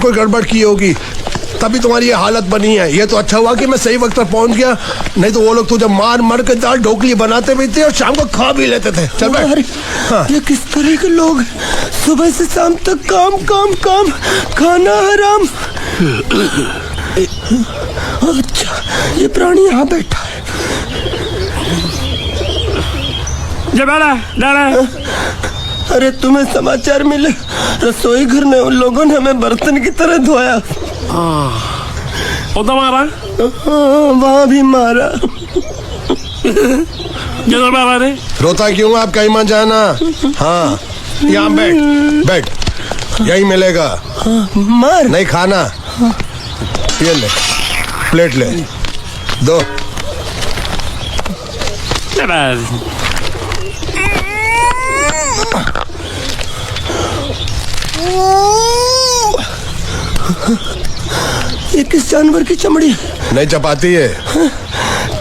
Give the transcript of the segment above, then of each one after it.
कोई गड़बड़ की होगी, तभी तुम्हारी ये हालत बनी है। ये तो अच्छा हुआ कि मैं सही वक्त पर पहुंच गया, नहीं तो वो लोग तुझे मार मार के दाल ढोकली बनाते भी थे और शाम को खा भी लेते थे। चल बैठ। हाँ। ये किस तरह के लोग, सुबह से शाम तक काम काम काम, खाना हराम। अच्छा, ये प्राणी यहाँ बैठा है। अरे तुम्हें समाचार मिले? रसोई घर में उन लोगों ने हमें बर्तन की तरह धोया। तो मारा? वहाँ भी मारा। मारा रे? रोता क्यों? आप कहीं मत जाना। हाँ, यहाँ बैठ बैठ, यही मिलेगा। मार नहीं खाना, ये ले, प्लेट ले, दो। ये किस जानवर की चमड़ी? नहीं चपाती है।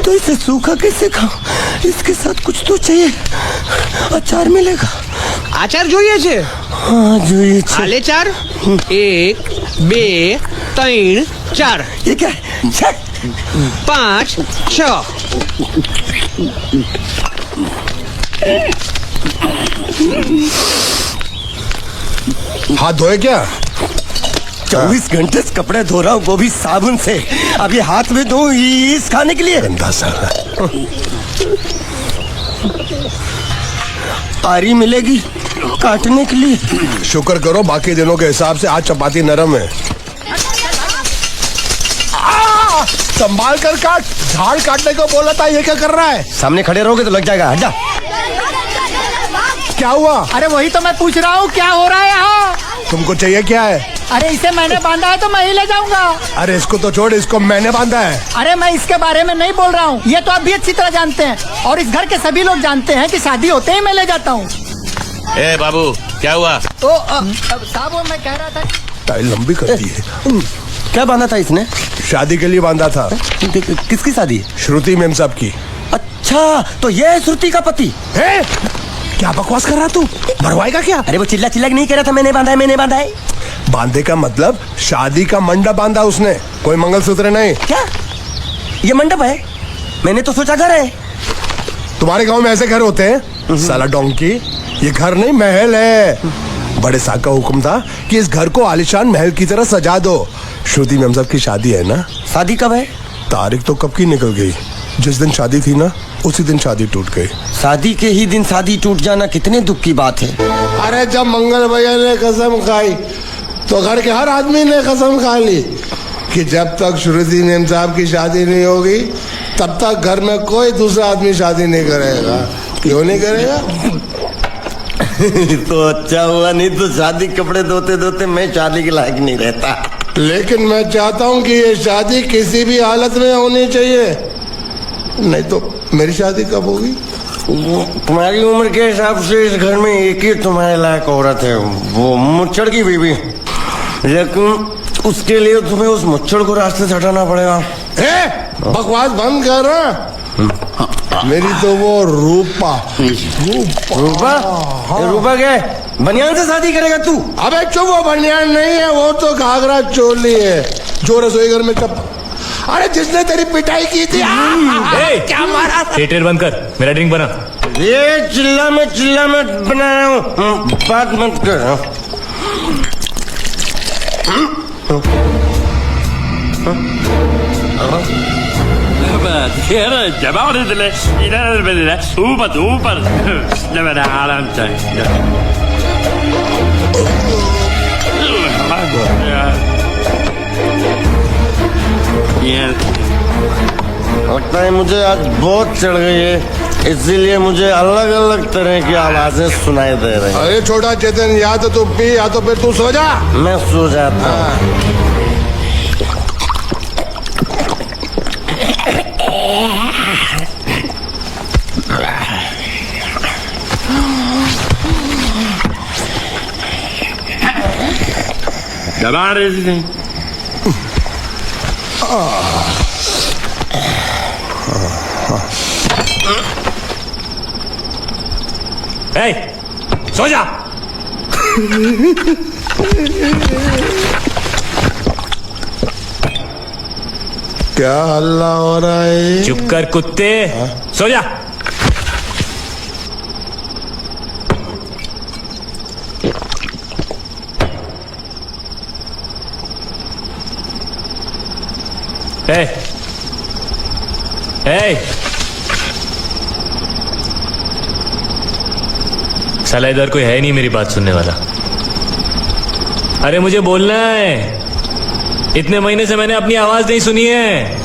तो इसे सूखा कैसे खाऊं? इसके साथ कुछ तो चाहिए। अचार मिलेगा? आचार જોઈએ છે? हाँ જોઈએ છે। आले चार? 1 2 3 4। ये क्या है? 5 6। हाथ धोए क्या? 24 घंटे से कपड़े धो रहा हूँ, वो भी साबुन से। अब ये हाथ में धो इस खाने के लिए? गंदा साला। आरी मिलेगी काटने के लिए? शुक्र करो बाकी दिनों के हिसाब से आज चपाती नरम है। संभाल कर काट, झाड़ काटने को बोला था, ये क्या कर रहा है? सामने खड़े रहोगे तो लग जाएगा। हट जा। क्या हुआ? अरे वही तो मैं पूछ रहा हूँ, क्या हो रहा है यहाँ? तुमको चाहिए क्या है? अरे इसे मैंने बांधा है तो मैं ही ले जाऊंगा। अरे इसको तो छोड़, इसको मैंने बांधा है। अरे मैं इसके बारे में नहीं बोल रहा हूँ, ये तो आप भी अच्छी तरह जानते हैं और इस घर के सभी लोग जानते हैं कि शादी होते ही मैं ले जाता हूँ। ए बाबू, क्या हुआ? तो साहब मैं कह रहा था, टाई लंबी कर दी है। क्या बांधा था इसने? शादी के लिए बांधा था। किसकी शादी? श्रुति मेम साहब की। अच्छा, तो ये है श्रुति का पति? है? क्या बकवास कर रहा तू? मरवाएगा क्या? अरे वो चिल्ला चिल्ला नहीं कह रहा था मैंने बांधा है, मैंने बांधा है। बांधे का मतलब शादी का मंडप बांधा उसने, कोई मंगलसूत्र नहीं। क्या ये मंडप है? मैंने तो सोचा घर है। तुम्हारे गांव में ऐसे घर होते हैं? साला डोंकी, ये घर नहीं महल है। बड़े साहब का हुक्म था कि इस घर को आलीशान महल की तरह सजा दो। श्रुति मेम साहब की शादी है ना? शादी कब है? तारीख तो कब की निकल गई, जिस दिन शादी थी ना उसी दिन शादी टूट गई। शादी के ही दिन शादी टूट जाना कितने दुख की बात है। अरे जब मंगल भैया ने कसम खाई तो घर के हर आदमी ने कसम खा ली कि जब तक श्रुति मेम साहब की शादी नहीं होगी तब तक घर में कोई दूसरा आदमी शादी नहीं करेगा। क्यों नहीं करेगा? तो अच्छा हुआ, नहीं तो शादी कपड़े धोते धोते मैं शादी के लायक नहीं रहता। लेकिन मैं चाहता हूँ कि ये शादी किसी भी हालत में होनी चाहिए, नहीं तो मेरी शादी कब होगी? तुम्हारी उम्र के हिसाब से इस घर में एक ही तुम्हारे लायक औरत है, वो मुच्छड़ की बीवी। लेकिन उसके लिए तुम्हें उस मुच्छड़ को रास्ते से हटाना पड़ेगा। बकवास बंद कर रहा। मेरी तो वो रूपा। रूपा क्या? बनियान से शादी करेगा तू? अबे चुप, वो बनियान नहीं है, वो तो घाघरा चोली है जो रसोई घर में अरे जिसने तेरी पिटाई की थी। क्या मारा? थिएटर बंद कर, मेरा ड्रिंक बना। ये चिल्ला में बना रहा हूँ, बात मत कर। ऊपर आराम चाहिए। लगता है मुझे आज बहुत चढ़ गई है, इसीलिए मुझे अलग अलग तरह की आवाजें सुनाई दे रही हैं। अरे छोटा चेतन, या तो तू पी या तो फिर तू सो जा। मैं सो जाता हूँ। दबा रहे थे। सो जा। क्या हल्ला हो रहा है? चुप कर कुत्ते, सो जा। ए, ए, साला इधर कोई है नहीं मेरी बात सुनने वाला। अरे मुझे बोलना है, इतने महीने से मैंने अपनी आवाज नहीं सुनी है।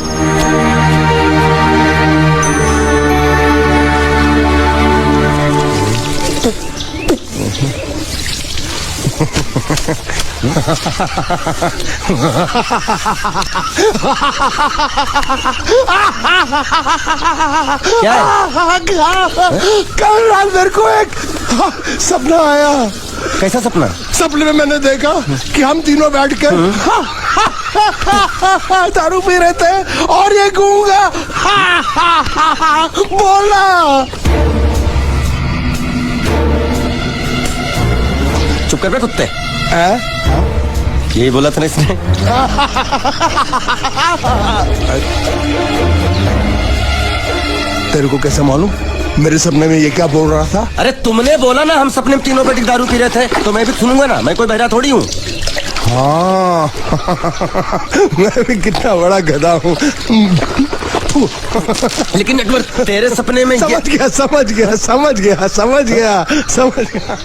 क्या है? कल रात मेरे को एक सपना आया। कैसा सपना? सपने में मैंने देखा कि हम तीनों बैठकर दारू पी रहे थे और ये गूंगा बोला। चुप कर बे कुत्ते। यही बोला था ना इसने। तेरे को कैसे मालूम मेरे सपने में ये क्या बोल रहा था? अरे तुमने बोला ना हम सपने में तीनों बैठ के दारू पी रहे थे, तो मैं भी सुनूंगा ना, मैं कोई बहरा थोड़ी हूँ। हाँ मैं भी कितना बड़ा गधा हूँ। लेकिन नेटवर्क तेरे सपने में समझ गया समझ गया समझ गया समझ गया समझ गया।